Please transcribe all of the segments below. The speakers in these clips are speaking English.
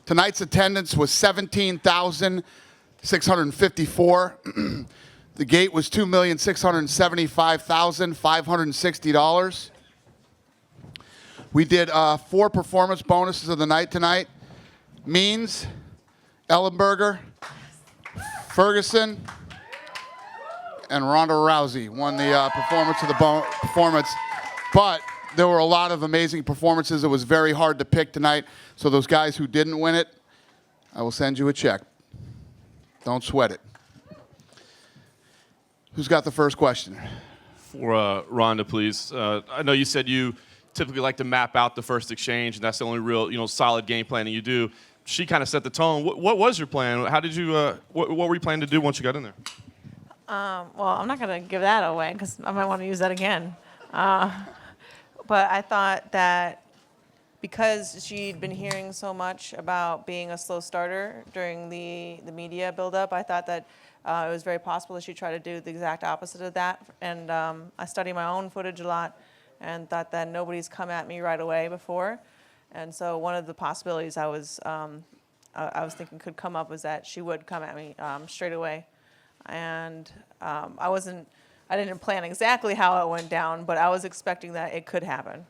Tonight's attendance was 17,654. The gate was $2,675,560. We did 4 performance bonuses of the night tonight. Means, Ellenberger, Ferguson, and Ronda Rousey won the performance. But there were a lot of amazing performances. It was very hard to pick tonight. So those guys who didn't win it, I will send you a check. Don't sweat it. Who's got the first question? For Ronda, please. I know you said you typically like to map out the first exchange, and that's the only real, solid game planning you do. She kind of set the tone. What was your plan? How did you? What were you planning to do once you got in there? Well, I'm not going to give that away because I might want to use that again. But I thought that because she'd been hearing so much about being a slow starter during the media buildup, I thought that it was very possible that she'd try to do the exact opposite of that. And I study my own footage a lot and thought that nobody's come at me right away before. And so one of the possibilities I was thinking could come up was that she would come at me straight away. And I didn't plan exactly how it went down, but I was expecting that it could happen.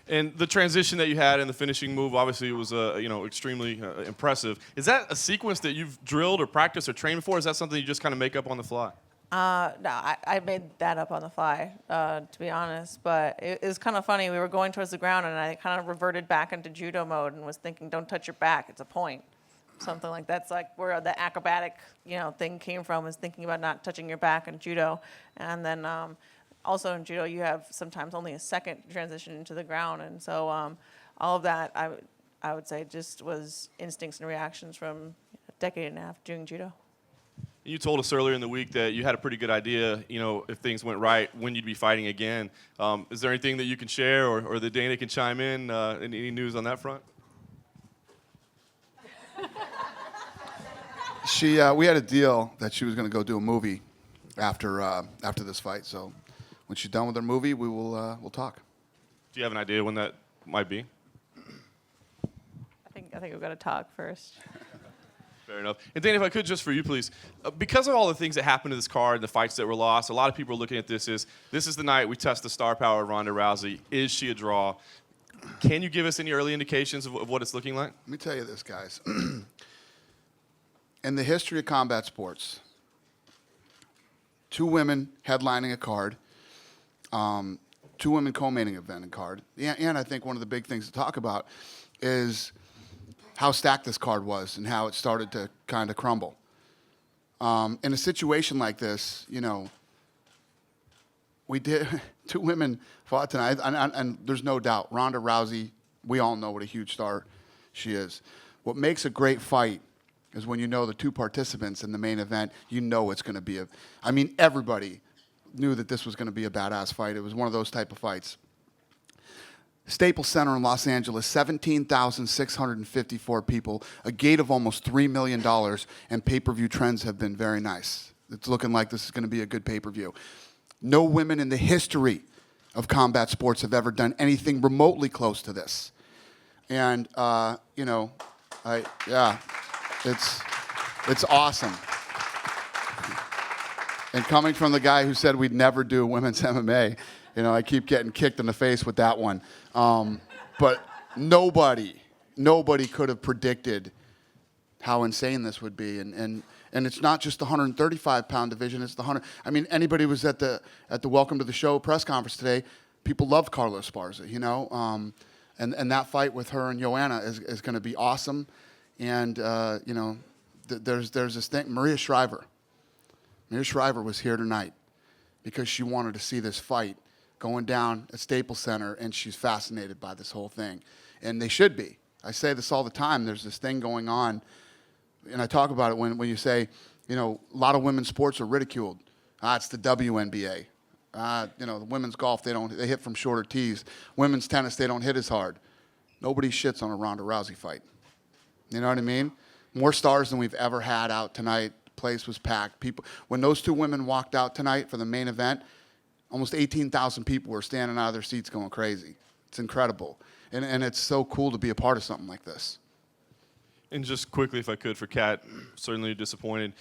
And the transition that you had in the finishing move, obviously, was extremely impressive. Is that a sequence that you've drilled or practiced or trained before? Or is that something you just kind of make up on the fly? No, I made that up on the fly, to be honest. But it was kind of funny. We were going towards the ground, and I kind of reverted back into judo mode and was thinking, "Don't touch your back; it's a point." Something like that's like where the acrobatic, thing came from, is thinking about not touching your back in judo. And then also in judo, you have sometimes only a second transition into the ground, and so all of that, I would say, just was instincts and reactions from a decade and a half doing judo. You told us earlier in the week that you had a pretty good idea, if things went right, when you'd be fighting again. Is there anything that you can share, or that Dana can chime in? Any news on that front? We had a deal that she was going to go do a movie after this fight. So when she's done with her movie, we'll talk. Do you have an idea when that might be? I think we've got to talk first. Fair enough. And Dana, if I could, just for you, please, because of all the things that happened to this card, the fights that were lost, a lot of people are looking at this as, this is the night we test the star power of Ronda Rousey. Is she a draw? Can you give us any early indications of what it's looking like? Let me tell you this, guys. In the history of combat sports, 2 women headlining a card, 2 women co-main event a card, and I think one of the big things to talk about is how stacked this card was and how it started to kind of crumble. In a situation like this, we did 2 women fought tonight, and there's no doubt, Ronda Rousey, we all know what a huge star she is. What makes a great fight is when you know the 2 participants in the main event, it's going to be everybody knew that this was going to be a badass fight. It was one of those type of fights. Staples Center in Los Angeles, 17,654 people, a gate of almost $3 million, and pay-per-view trends have been very nice. It's looking like this is going to be a good pay-per-view. No women in the history of combat sports have ever done anything remotely close to this. And, it's awesome. And coming from the guy who said we'd never do women's MMA, I keep getting kicked in the face with that one. But nobody could have predicted how insane this would be. And it's not just the 135-pound division. It's the 100. Anybody who was at the Welcome to the Show press conference today, people love Carla Esparza, and that fight with her and Joanna is going to be awesome. And, there's this thing, Maria Shriver was here tonight because she wanted to see this fight going down at Staples Center, and she's fascinated by this whole thing. And they should be. I say this all the time. There's this thing going on, and I talk about it when you say, a lot of women's sports are ridiculed. It's the WNBA. The women's golf, they hit from shorter tees. Women's tennis, they don't hit as hard. Nobody shits on a Ronda Rousey fight. You know what I mean? More stars than we've ever had out tonight. The place was packed. When those 2 women walked out tonight for the main event, almost 18,000 people were standing out of their seats going crazy. It's incredible. And it's so cool to be a part of something like this. And just quickly, if I could, for Kat, certainly disappointed.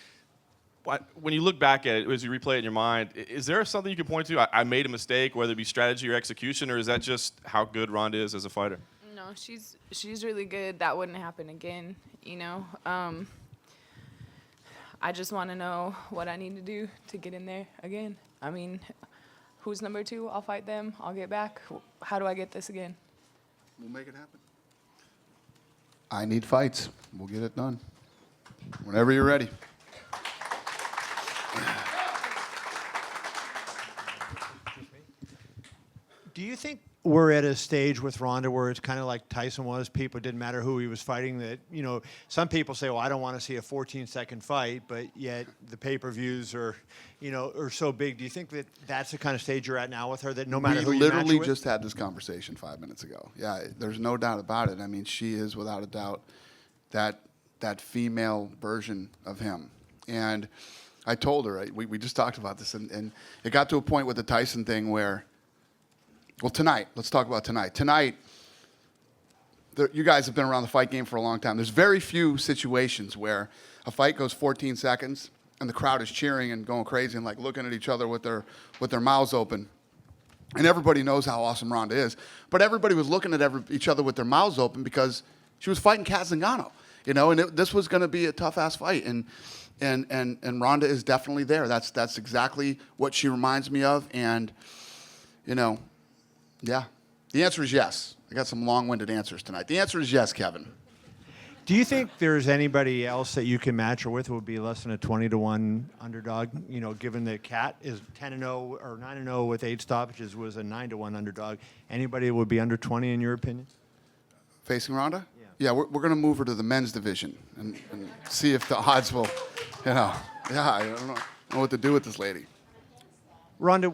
When you look back at it, as you replay it in your mind, is there something you can point to? I made a mistake, whether it be strategy or execution, or is that just how good Ronda is as a fighter? No, she's really good. That wouldn't happen again, you know. I just want to know what I need to do to get in there again. I mean, who's number 2? I'll fight them. I'll get back. How do I get this again? We'll make it happen. I need fights. We'll get it done. Whenever you're ready. Do you think we're at a stage with Ronda where it's kind of like Tyson was? People, it didn't matter who he was fighting. That, you know, some people say, well, I don't want to see a 14-second fight, but yet the pay-per-views are, you know, are so big. Do you think that that's the kind of stage you're at now with her, that no matter who you match literally with? just had this conversation 5 minutes ago. Yeah, there's no doubt about it. I mean, she is without a doubt that female version of him. And I told her, we just talked about this, and it got to a point with the Tyson thing where, well, tonight, let's talk about tonight. Tonight, you guys have been around the fight game for a long time. There's very few situations where a fight goes 14 seconds and the crowd is cheering and going crazy and like looking at each other with their mouths open. And everybody knows how awesome Ronda is. But everybody was looking at each other with their mouths open because she was fighting Kat Zingano, you know, and this was going to be a tough-ass fight. And Ronda is definitely there. That's exactly what she reminds me of. And, you know, yeah. The answer is yes. I got some long-winded answers tonight. The answer is yes, Kevin. Do you think there's anybody else that you can match her with who would be less than a 20-1 underdog? You know, given that Kat is 10-0 or 9-0 with 8 stoppages, was a 9-1 underdog. Anybody would be under 20 in your opinion? Facing Ronda? Yeah. Yeah, we're going to move her to the men's division and see if the odds will, you know. Yeah, I don't know what to do with this lady. Ronda,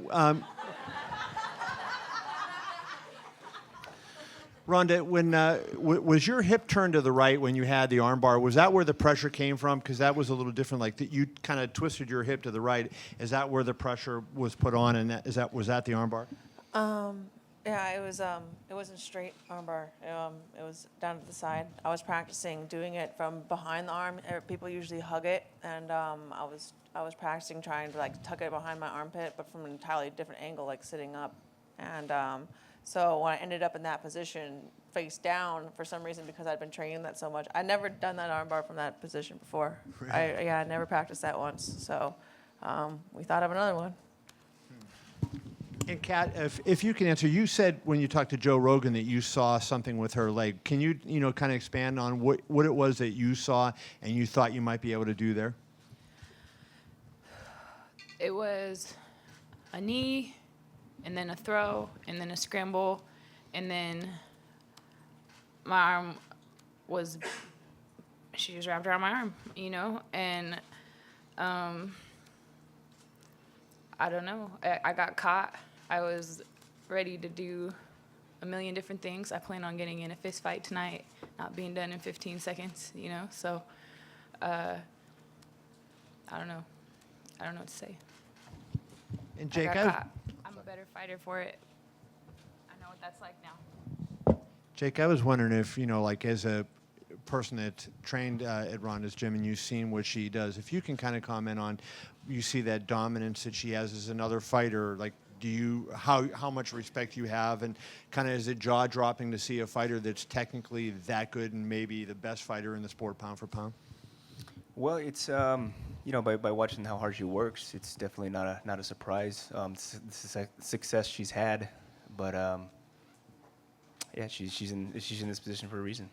Ronda, when was your hip turned to the right when you had the armbar? Was that where the pressure came from? Because that was a little different. Like you kind of twisted your hip to the right. Is that where the pressure was put on? And was that the armbar? Yeah, it wasn't straight armbar. It was down to the side. I was practicing doing it from behind the arm. People usually hug it, and I was practicing trying to like tuck it behind my armpit, but from an entirely different angle, like sitting up. And so when I ended up in that position, face down, for some reason, because I'd been training that so much, I'd never done that armbar from that position before. Really? I never practiced that once. So we thought of another one. And Kat, if you can answer, you said when you talked to Joe Rogan that you saw something with her leg. Can you kind of expand on what it was that you saw and you thought you might be able to do there? It was a knee, and then a throw, and then a scramble, and then my arm was, she was wrapped around my arm, you know, and I don't know. I got caught. I was ready to do a million different things. I plan on getting in a fist fight tonight, not being done in 15 seconds, you know, so I don't know. I don't know what to say. And Jake, I got caught. I'm a better fighter for it. I know what that's like now. Jake, I was wondering if, like as a person that trained at Ronda's gym and you've seen what she does, if you can kind of comment on, you see that dominance that she has as another fighter, like how much respect you have, and kind of is it jaw-dropping to see a fighter that's technically that good and maybe the best fighter in the sport pound for pound? Well, it's by watching how hard she works, it's definitely not a surprise. This is a success she's had, but yeah, she's in this position for a reason.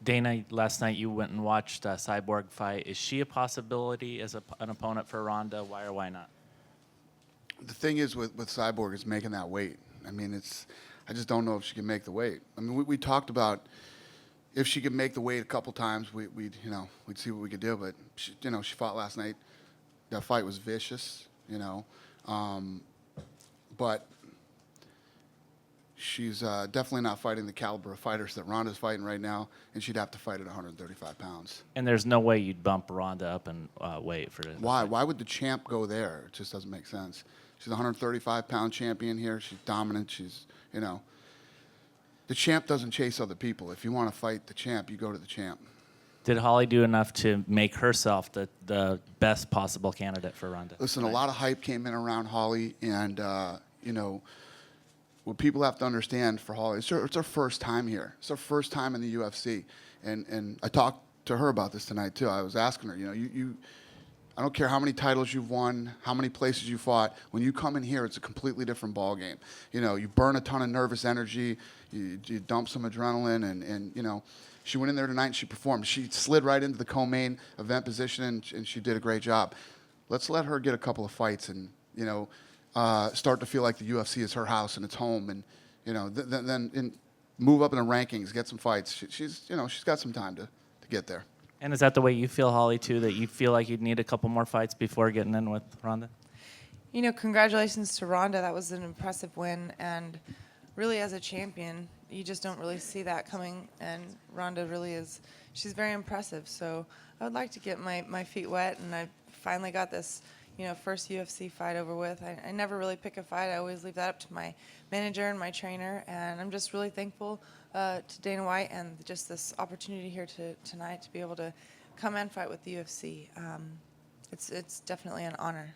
Dana, last night you went and watched Cyborg fight. Is she a possibility as an opponent for Ronda? Why or why not? The thing is with Cyborg is making that weight. I mean, I just don't know if she can make the weight. I mean, we talked about if she could make the weight a couple times, we'd see what we could do. But she fought last night. That fight was vicious, but she's definitely not fighting the caliber of fighters that Ronda's fighting right now, and she'd have to fight at 135 pounds. And there's no way you'd bump Ronda up and weight for it. Why? Why would the champ go there? It just doesn't make sense. She's a 135-pound champion here. She's dominant. She's, the champ doesn't chase other people. If you want to fight the champ, you go to the champ. Did Holly do enough to make herself the best possible candidate for Ronda? Listen, a lot of hype came in around Holly, and what people have to understand for Holly, it's her first time here. It's her first time in the UFC, and I talked to her about this tonight too. I was asking her, I don't care how many titles you've won, how many places you fought. When you come in here, it's a completely different ball game. You burn a ton of nervous energy, you dump some adrenaline, and she went in there tonight and she performed. She slid right into the co-main event position, and she did a great job. Let's let her get a couple of fights and start to feel like the UFC is her house and it's home, and then move up in the rankings, get some fights. She's got some time to get there. And is that the way you feel, Holly, too, that you feel like you'd need a couple more fights before getting in with Ronda? Congratulations to Ronda. That was an impressive win. And really, as a champion, you just don't really see that coming. And Ronda really is, she's very impressive. So I would like to get my feet wet. And I finally got this, first UFC fight over with. I never really pick a fight. I always leave that up to my manager and my trainer. And I'm just really thankful to Dana White and just this opportunity here tonight to be able to come and fight with the UFC. It's definitely an honor.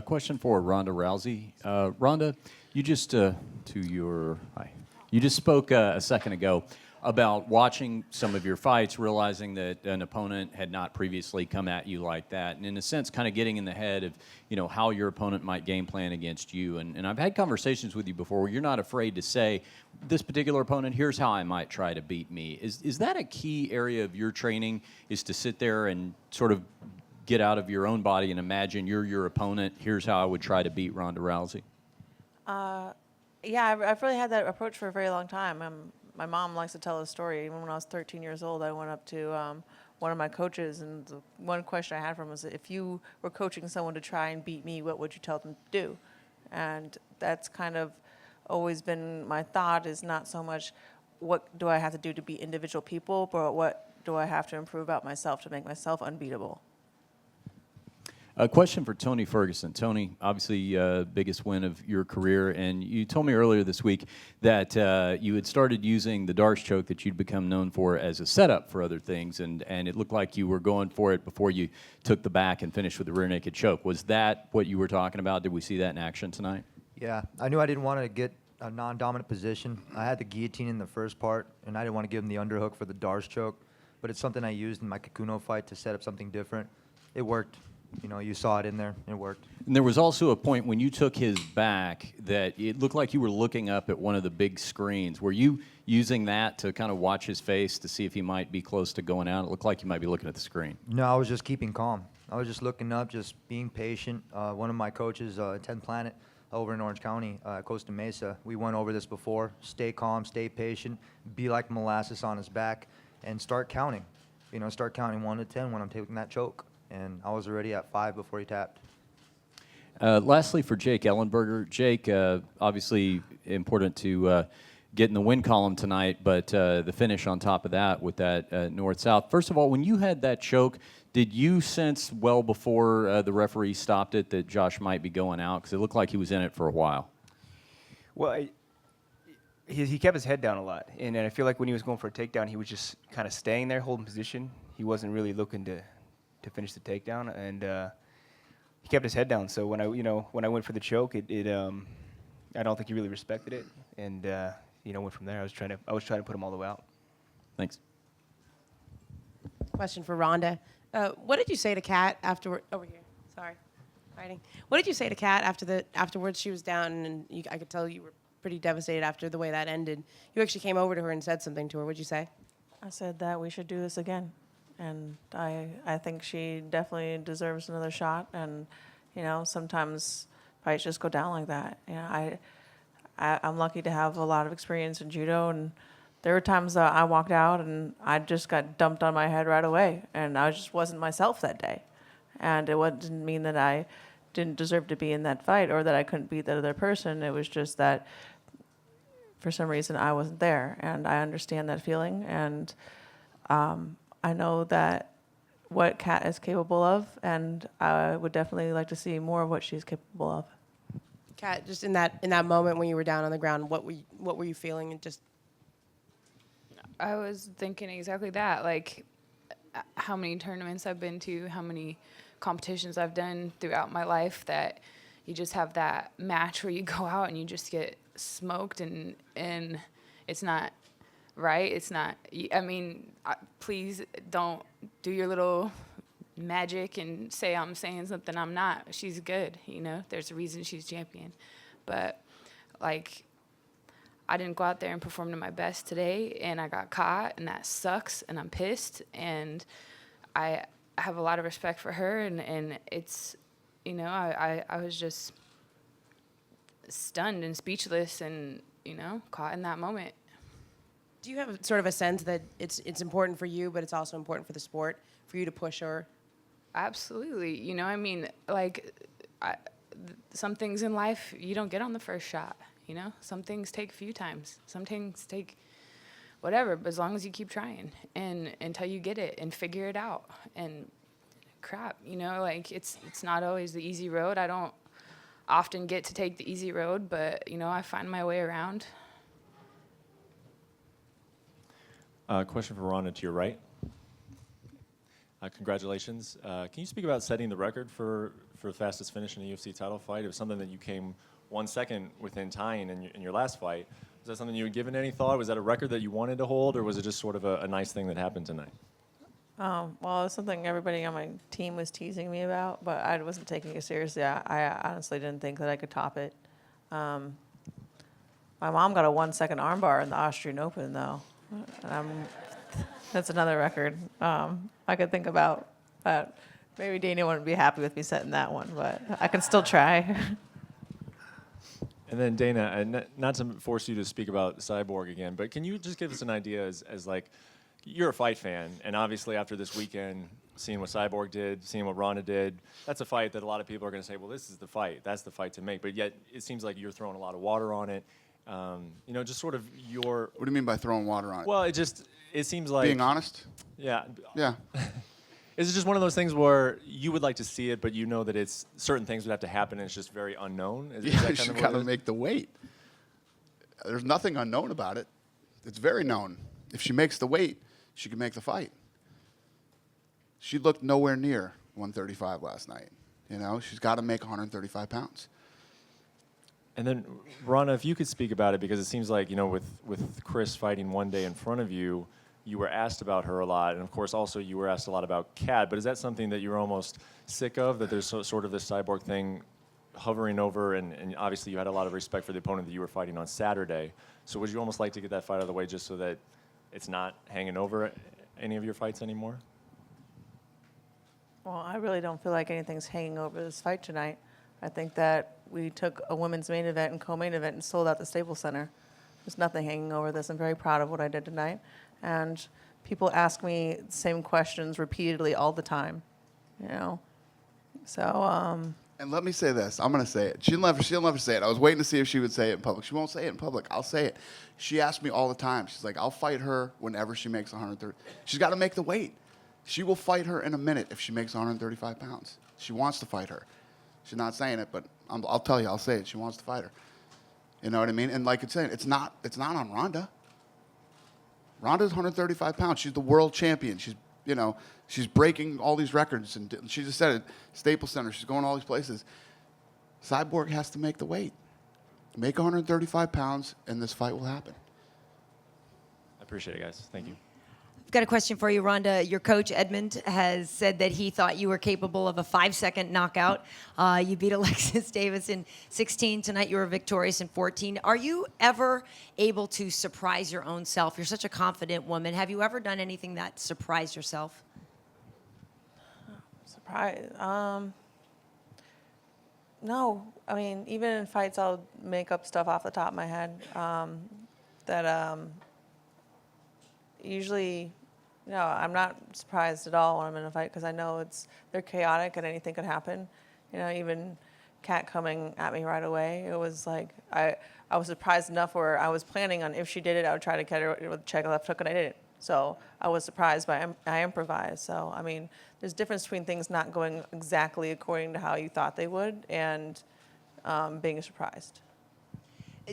Question for Ronda Rousey. Ronda, you just you just spoke a second ago about watching some of your fights, realizing that an opponent had not previously come at you like that, and in a sense, kind of getting in the head of how your opponent might game plan against you. And I've had conversations with you before where you're not afraid to say, this particular opponent, here's how I might try to beat me. Is that a key area of your training? Is to sit there and sort of get out of your own body and imagine you're your opponent? Here's how I would try to beat Ronda Rousey. Yeah, I've really had that approach for a very long time. My mom likes to tell a story. Even when I was 13 years old, I went up to one of my coaches, and the one question I had from him was, if you were coaching someone to try and beat me, what would you tell them to do? And that's kind of always been my thought, is not so much what do I have to do to beat individual people, but what do I have to improve about myself to make myself unbeatable. A question for Tony Ferguson. Tony, obviously, biggest win of your career, and you told me earlier this week that you had started using the Darce choke that you'd become known for as a setup for other things, and it looked like you were going for it before you took the back and finished with the rear naked choke. Was that what you were talking about? Did we see that in action tonight? Yeah, I knew I didn't want to get a non-dominant position. I had the guillotine in the first part, and I didn't want to give him the underhook for the Darce choke, but it's something I used in my Kikuno fight to set up something different. It worked. You saw it in there. It worked. And there was also a point when you took his back that it looked like you were looking up at one of the big screens. Were you using that to kind of watch his face to see if he might be close to going out? It looked like you might be looking at the screen. No, I was just keeping calm. I was just looking up, just being patient. One of my coaches, 10 Planet, over in Orange County, Costa Mesa, we went over this before. Stay calm, stay patient, be like molasses on his back, and start counting. Start counting 1 to 10 when I'm taking that choke. And I was already at 5 before he tapped. Lastly, for Jake Ellenberger. Jake, obviously important to get in the win column tonight, but the finish on top of that with that north-south. First of all, when you had that choke, did you sense well before the referee stopped it that Josh might be going out? Because it looked like he was in it for a while. Well, he kept his head down a lot, and I feel like when he was going for a takedown, he was just kind of staying there, holding position. He wasn't really looking to finish the takedown, and he kept his head down. So when I went for the choke, I don't think he really respected it, and went from there. I was trying to put him all the way out. Thanks. Question for Ronda. What did you say to Kat afterward? Over here. Sorry, fighting. What did you say to Kat afterwards? She was down, and I could tell you were pretty devastated after the way that ended. You actually came over to her and said something to her. What'd you say? I said that we should do this again. And I think she definitely deserves another shot. And, sometimes fights just go down like that. I'm lucky to have a lot of experience in judo. And there were times that I walked out and I just got dumped on my head right away. And I just wasn't myself that day. And it didn't mean that I didn't deserve to be in that fight or that I couldn't beat that other person. It was just that for some reason I wasn't there. And I understand that feeling. And I know that what Kat is capable of, and I would definitely like to see more of what she's capable of. Kat, just in that moment when you were down on the ground, what were you feeling? And just I was thinking exactly that. Like, how many tournaments I've been to, how many competitions I've done throughout my life, that you just have that match where you go out and you just get smoked, and it's not right. It's not. I mean, please don't do your little magic and say I'm saying something I'm not. She's good, you know. There's a reason she's champion, but like, I didn't go out there and perform to my best today, and I got caught, and that sucks, and I'm pissed, and I have a lot of respect for her, and it's, you know, I was just stunned and speechless, and, you know, caught in that moment. do you have sort of a sense that it's important for you, but it's also important for the sport for you to push her? Absolutely. You know, I mean, like, some things in life you don't get on the first shot, you know? Some things take a few times. Some things take whatever, but as long as you keep trying and until you get it and figure it out. And crap, you know, like, it's not always the easy road. I don't often get to take the easy road, but, you know, I find my way around. Question for Ronda to your right. Congratulations. Can you speak about setting the record for the fastest finish in a UFC title fight? It was something that you came 1 second within tying in your last fight. Was that something you had given any thought? Was that a record that you wanted to hold, or was it just sort of a nice thing that happened tonight? Well, it was something everybody on my team was teasing me about, but I wasn't taking it seriously. I honestly didn't think that I could top it. My mom got a 1 second armbar in the Austrian Open, though. That's another record I could think about. But maybe Dana wouldn't be happy with me setting that one, but I can still try. And then Dana, not to force you to speak about Cyborg again, but can you just give us an idea as like, you're a fight fan, and obviously after this weekend, seeing what Cyborg did, seeing what Ronda did, that's a fight that a lot of people are going to say, well, this is the fight. That's the fight to make. But yet it seems like you're throwing a lot of water on it. You know, just sort of your... What do you mean by throwing water on it? Well, it seems like... Being honest? Yeah. Yeah. Is it just one of those things where you would like to see it, but you know that it's certain things would have to happen and it's just very unknown? Is that She kind of got to what it is? make the weight. There's nothing unknown about it. It's very known. If she makes the weight, she can make the fight. She looked nowhere near 135 last night. You know, she's got to make 135 pounds. And then, Ronda, if you could speak about it, because it seems like, you know, with Chris fighting one day in front of you, you were asked about her a lot, and of course also you were asked a lot about Kat, but is that something that you're almost sick of, that there's sort of this Cyborg thing hovering over, and obviously you had a lot of respect for the opponent that you were fighting on Saturday, so would you almost like to get that fight out of the way just so that it's not hanging over any of your fights anymore? Well, I really don't feel like anything's hanging over this fight tonight. I think that we took a women's main event and co-main event and sold out the Staples Center. There's nothing hanging over this. I'm very proud of what I did tonight. And people ask me the same questions repeatedly all the time, you know. So, And let me say this. I'm going to say it. She'll never say it. I was waiting to see if she would say it in public. She won't say it in public. I'll say it. She asks me all the time. She's like, I'll fight her whenever she makes 130. She's got to make the weight. She will fight her in a minute if she makes 135 pounds. She wants to fight her. She's not saying it, but I'll tell you. I'll say it. She wants to fight her. You know what I mean? And like it's saying, it's not on Ronda. Ronda's 135 pounds. She's the world champion. She's breaking all these records, and she just said it. Staples Center. She's going all these places. Cyborg has to make the weight. Make 135 pounds, and this fight will happen. I appreciate it, guys. Thank you. I've got a question for you, Ronda. Your coach, Edmund, has said that he thought you were capable of a 5-second knockout. You beat Alexis Davis in 16. Tonight you were victorious in 14. Are you ever able to surprise your own self? You're such a confident woman. Have you ever done anything that surprised yourself? surprise. No. I mean, even in fights, I'll make up stuff off the top of my head that usually, I'm not surprised at all when I'm in a fight because I know they're chaotic and anything could happen. Even Kat coming at me right away, it was like I was surprised enough where I was planning on if she did it, I would try to catch her with a check left hook, and I didn't. So I was surprised, but I improvised. So, I mean, there's a difference between things not going exactly according to how you thought they would and being surprised.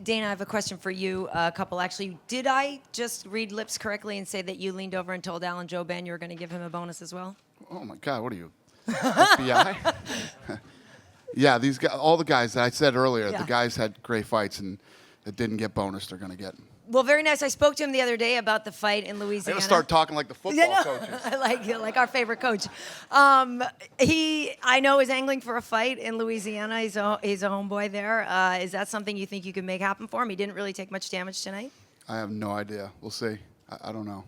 Dana, I have a question for you. A couple, actually. Did I just read lips correctly and say that you leaned over and told Alan Jouban you were going to give him a bonus as well? Oh my God, what are you, FBI? Yeah, these guys, all the guys that I said earlier, Yeah. the guys had great fights and that didn't get bonus, they're going to get. Well, very nice. I spoke to him the other day about the fight in I Louisiana. gotta start talking like the football Yeah, no, coaches. I like our favorite coach. I know is angling for a fight in Louisiana. He's a homeboy there. Is that something you think you could make happen for him? He didn't really take much damage tonight. I have no idea. We'll see. I don't know.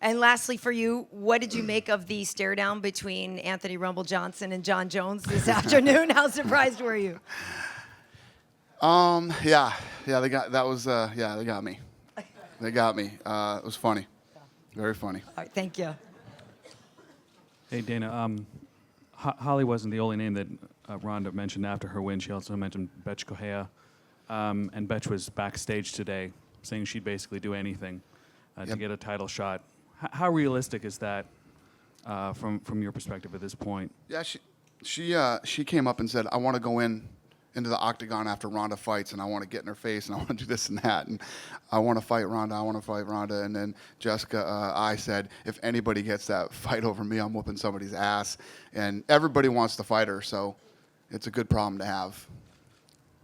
And lastly, for you, what did you make of the stare down between Anthony Rumble Johnson and John Jones this afternoon? How surprised were you? Yeah, they got me. They got me. It was funny. Very funny. All right, thank you. Hey, Dana. Holly wasn't the only name that Ronda mentioned after her win. She also mentioned Betch Correa. And Betch was backstage today saying she'd basically do anything to get a title shot. How realistic is that from your perspective at this point? Yeah, she came up and said, I want to go into the octagon after Ronda fights, and I want to get in her face, and I want to do this and that, and I want to fight Ronda. And then Jessica, I said, if anybody gets that fight over me, I'm whooping somebody's ass. And everybody wants to fight her, so it's a good problem to have.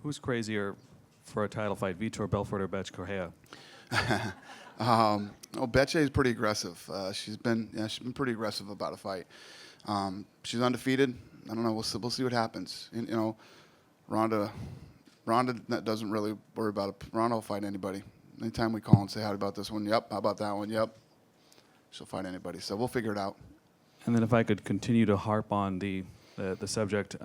Who's crazier for a title fight, Vitor Belfort or Betch Correa? Betche is pretty aggressive. She's been pretty aggressive about a fight. She's undefeated. I don't know. We'll see what happens. You know, Ronda doesn't really worry about it. Ronda will fight anybody. Anytime we call and say, how about this one? Yep. How about that one? Yep. She'll fight anybody. So we'll figure it out. And then if I could continue to harp on the subject,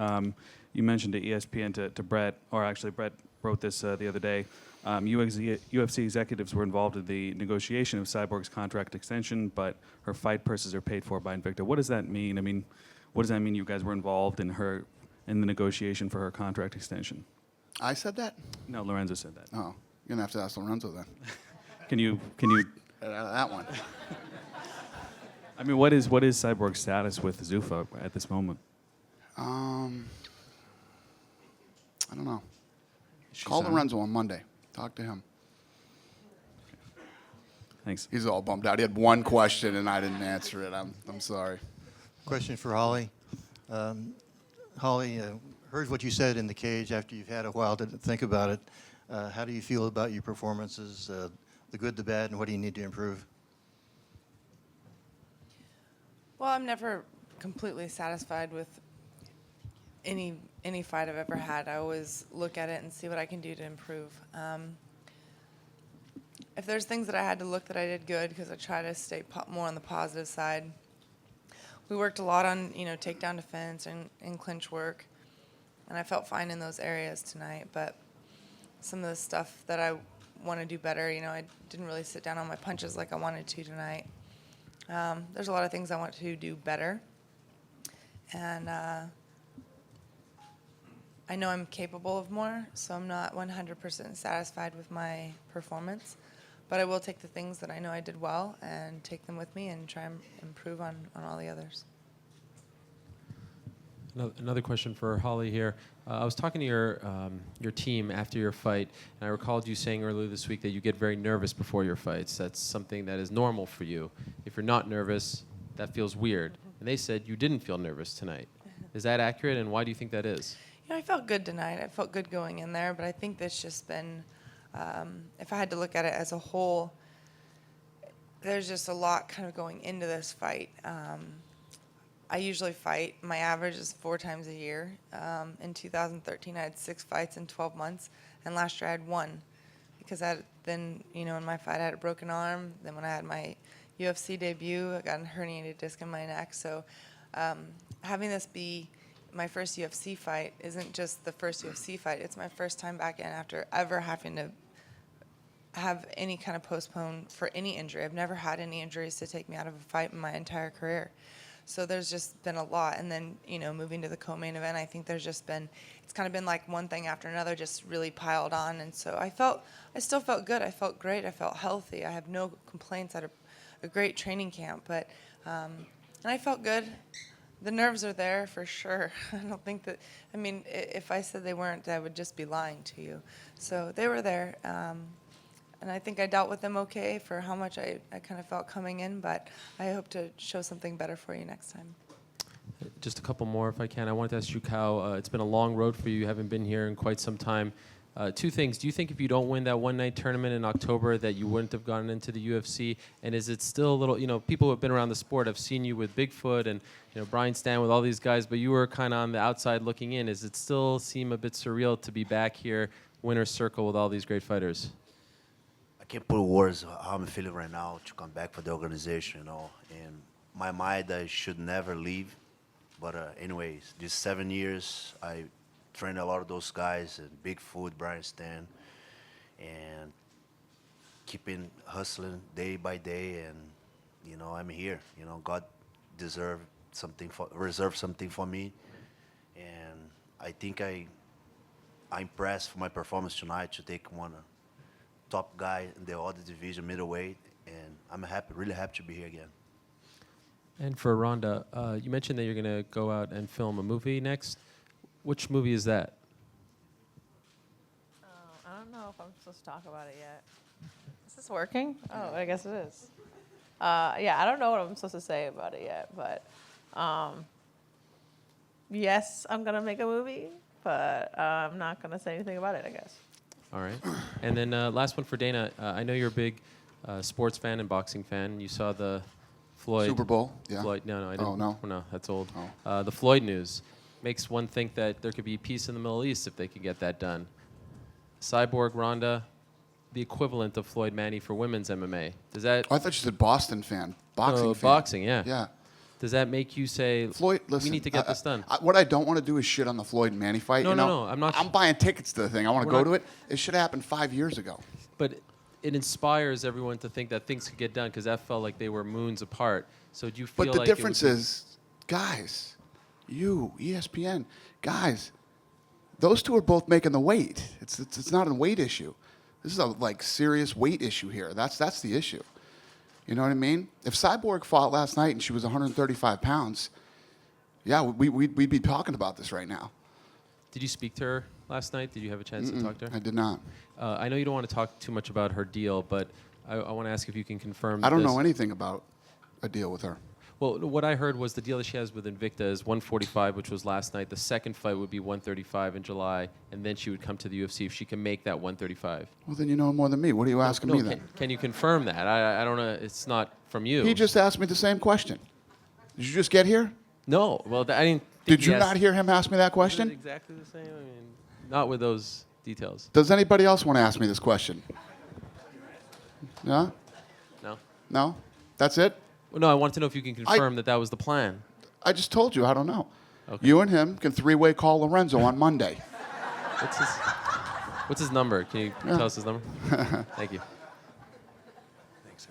you mentioned to ESPN to Brett, or actually Brett wrote this the other day. UFC executives were involved in the negotiation of Cyborg's contract extension, but her fight purses are paid for by Invicta. What does that mean? I mean, what does that mean you guys were involved in the negotiation for her contract extension? I said that? No, Lorenzo said that. Oh, you're going to have to ask Lorenzo then. Can you Get out of that one. I mean, what is Cyborg's status with Zuffa at this moment? I don't know. She's Call on. Lorenzo on Monday. Talk to him. Thanks. He's all bummed out. He had one question and I didn't answer it. I'm sorry. Question for Holly. Holly, heard what you said in the cage after you've had a while to think about it. How do you feel about your performances, the good, the bad, and what do you need to improve? Well, I'm never completely satisfied with any fight I've ever had. I always look at it and see what I can do to improve. If there's things that I had to look that I did good, because I try to stay more on the positive side. We worked a lot on takedown defense and clinch work, and I felt fine in those areas tonight. But some of the stuff that I want to do better, I didn't really sit down on my punches like I wanted to tonight. There's a lot of things I want to do better, and I know I'm capable of more, so I'm not 100% satisfied with my performance. But I will take the things that I know I did well and take them with me and try and improve on all the others. Another question for Holly here. I was talking to your team after your fight, and I recalled you saying earlier this week that you get very nervous before your fights. That's something that is normal for you. If you're not nervous, that feels weird. And they said you didn't feel nervous tonight. Is that accurate, and why do you think that is? I felt good tonight. I felt good going in there, but I think that's just been, if I had to look at it as a whole, there's just a lot kind of going into this fight. I usually fight. My average is 4 times a year. In 2013, I had 6 fights in 12 months, and last year I had 1. Because in my fight, I had a broken arm. Then when I had my UFC debut, I got a herniated disc in my neck. So having this be my first UFC fight isn't just the first UFC fight. It's my first time back in after ever having to have any kind of postpone for any injury. I've never had any injuries to take me out of a fight in my entire career. So there's just been a lot. And then, moving to the co-main event, I think there's just been, it's kind of been like one thing after another just really piled on. And so I still felt good. I felt great. I felt healthy. I have no complaints. I had a great training camp. But, and I felt good. The nerves are there for sure. I don't think that, I mean, if I said they weren't, I would just be lying to you. So they were there. And I think I dealt with them okay for how much I kind of felt coming in, but I hope to show something better for you next time. Just a couple more, if I can. I wanted to ask you, Kyle, it's been a long road for you. You haven't been here in quite some time. Two things. Do you think if you don't win that one-night tournament in October that you wouldn't have gotten into the UFC? And is it still a little, people who have been around the sport have seen you with Bigfoot and, Brian Stan with all these guys, but you were kind of on the outside looking in. Does it still seem a bit surreal to be back here, winner's circle with all these great fighters? I can't put words how I'm feeling right now to come back for the organization, In my mind, I should never leave. But anyways, these 7 years, I trained a lot of those guys, and Bigfoot, Brian Stan, and keeping hustling day by day, and I'm here. God reserved something for me, and I think I'm impressed for my performance tonight to take one top guy in the other division, middleweight, and I'm really happy to be here again. And for Ronda, you mentioned that you're going to go out and film a movie next. Which movie is that? I don't know if I'm supposed to talk about it yet. Is this working? Oh, I guess it is. Yeah, I don't know what I'm supposed to say about it yet, but yes, I'm going to make a movie, but I'm not going to say anything about it, I guess. All right. And then last one for Dana. I know you're a big sports fan and boxing fan. You saw the Floyd Super Bowl? Yeah. Floyd, no, I didn't. Oh, no? No, that's old. Oh. The Floyd news makes one think that there could be peace in the Middle East if they could get that done. Cyborg Ronda, the equivalent of Floyd Manny for women's MMA. Does that? Oh, I thought you said Boston fan. Boxing fan. Boxing, yeah. Yeah. Does that make you say, Floyd, listen, we need to get this done? What I don't want to do is shit on the Floyd and Manny fight. No, I'm not. I'm buying tickets to the thing. I want to We're go not- to it. It should have happened 5 years ago. But it inspires everyone to think that things could get done because that felt like they were moons apart. So do you feel But the like difference is, guys, you, ESPN, guys, those two are both making the weight. It's not a weight issue. This is a serious weight issue here. That's the issue. You know what I mean? If Cyborg fought last night and she was 135 pounds, yeah, we'd be talking about this right now. Did you speak to her last night? Did you have a chance to talk to her? I did not. I know you don't want to talk too much about her deal, but I want to ask if you can confirm. I don't this. know anything about a deal with her. Well, what I heard was the deal that she has with Invicta is 145, which was last night. The second fight would be 135 in July, and then she would come to the UFC if she can make that 135. Well, then you know more than me. What are you asking me then? Can you confirm that? I don't know. It's not from you. He just asked me the same question. Did you just get here? No. Well, I didn't. Did you not hear him ask me that question? Exactly the same. I mean, not with those details. Does anybody else want to ask me this question? No? No. No? That's it? Well, no, I wanted to know if you can confirm that was the plan. I just told you. I don't know. Okay. You and him can three-way call Lorenzo on Monday. What's his number? Can you tell us his number? Thank you. Thanks,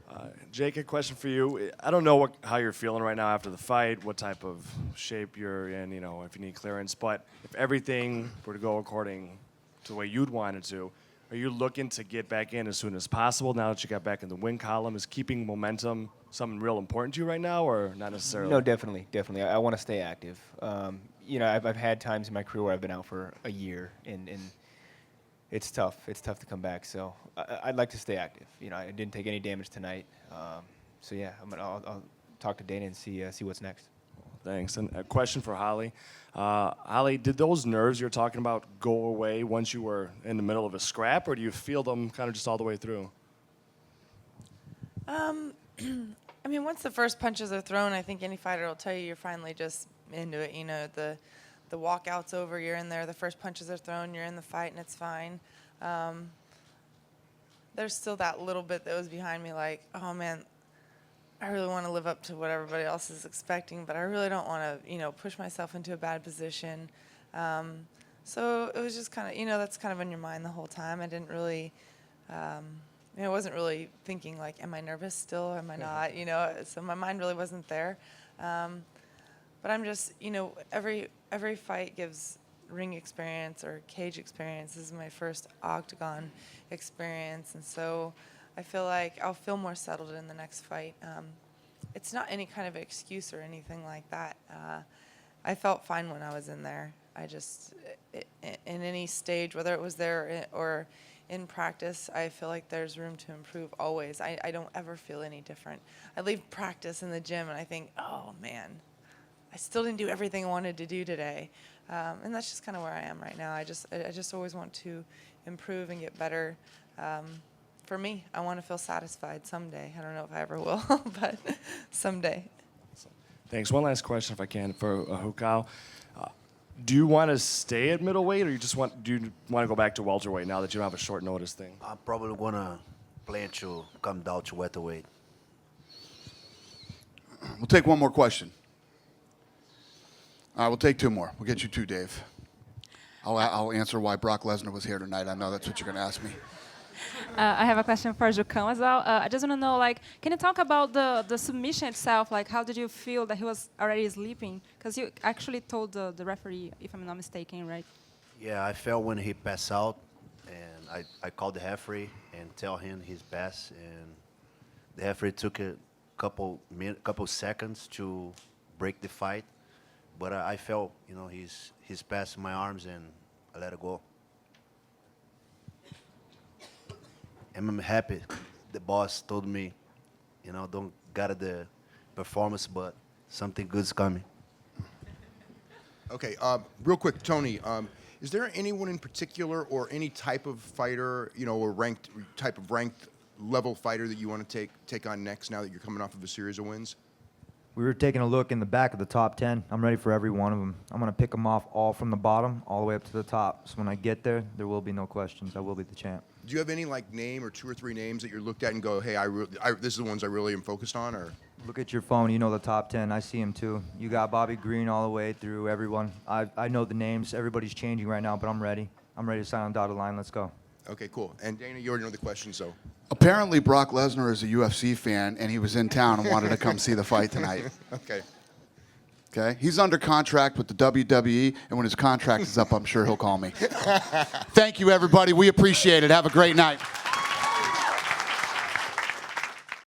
Earl. Jake, a question for you. I don't know how you're feeling right now after the fight, what type of shape you're in, if you need clearance. But if everything were to go according to the way you'd want it to, are you looking to get back in as soon as possible now that you got back in the win column? Is keeping momentum something real important to you right now, or not necessarily? No, definitely. I want to stay active. I've had times in my career where I've been out for a year, and it's tough. It's tough to come back. So I'd like to stay active. I didn't take any damage tonight. So yeah, I'll talk to Dana and see what's next. Thanks. And a question for Holly. Holly, did those nerves you're talking about go away once you were in the middle of a scrap, or do you feel them kind of just all the way through? I mean, once the first punches are thrown, I think any fighter will tell you you're finally just into it. The walkout's over, you're in there. The first punches are thrown, you're in the fight, and it's fine. There's still that little bit that was behind me, like, oh man, I really want to live up to what everybody else is expecting, but I really don't want to, push myself into a bad position. So it was just kind of, that's kind of in your mind the whole time. I didn't really, I wasn't really thinking like, am I nervous still? Am I not? So my mind really wasn't there. But I'm just, every fight gives ring experience or cage experience. This is my first octagon experience, and so I feel like I'll feel more settled in the next fight. it's not any kind of excuse or anything like that. I felt fine when I was in there. I just, in any stage, whether it was there or in practice, I feel like there's room to improve always. I don't ever feel any different. I leave practice in the gym and I think, oh man, I still didn't do everything I wanted to do today. And that's just kind of where I am right now. I just always want to improve and get better. For me, I want to feel satisfied someday. I don't know if I ever will, but someday. Thanks. One last question, if I can, for Hukao. Do you want to stay at middleweight, or do you want to go back to welterweight now that you don't have a short notice thing? I'm probably gonna plan to come down to welterweight. We'll take one more question. All right, we'll take two more. We'll get you two, Dave. I'll answer why Brock Lesnar was here tonight. I know that's what you're going to ask me. I have a question for Jucão as well. I just want to know, like, can you talk about the submission itself? Like, how did you feel that he was already sleeping? Because you actually told the referee, if I'm not mistaken, right? Yeah, I felt when he passed out, and I called the referee and tell him he's passed, and the referee took a couple seconds to break the fight, but I felt, he's passed in my arms, and I let it go. And I'm happy. The boss told me, don't got the performance, but something good's coming. Okay, real quick, Tony, is there anyone in particular or any type of fighter, or type of ranked level fighter that you want to take on next now that you're coming off of a series of wins? We were taking a look in the back of the top 10. I'm ready for every one of them. I'm going to pick them off all from the bottom all the way up to the top. So when I get there, there will be no questions. I will be the champ. Do you have any name or 2 or 3 names that you're looked at and go, hey, this is the ones I really am focused on? Or look at your phone. You know the top 10. I see them too. You got Bobby Green all the way through everyone. I know the names. Everybody's changing right now, but I'm ready. I'm ready to sign on dotted line. Let's go. Okay, cool. And Dana, you already know the question, so. Apparently, Brock Lesnar is a UFC fan, and he was in town and wanted to come see the fight tonight. Okay. Okay? He's under contract with the WWE, and when his contract is up, I'm sure he'll call me. Thank you, everybody. We appreciate it. Have a great night.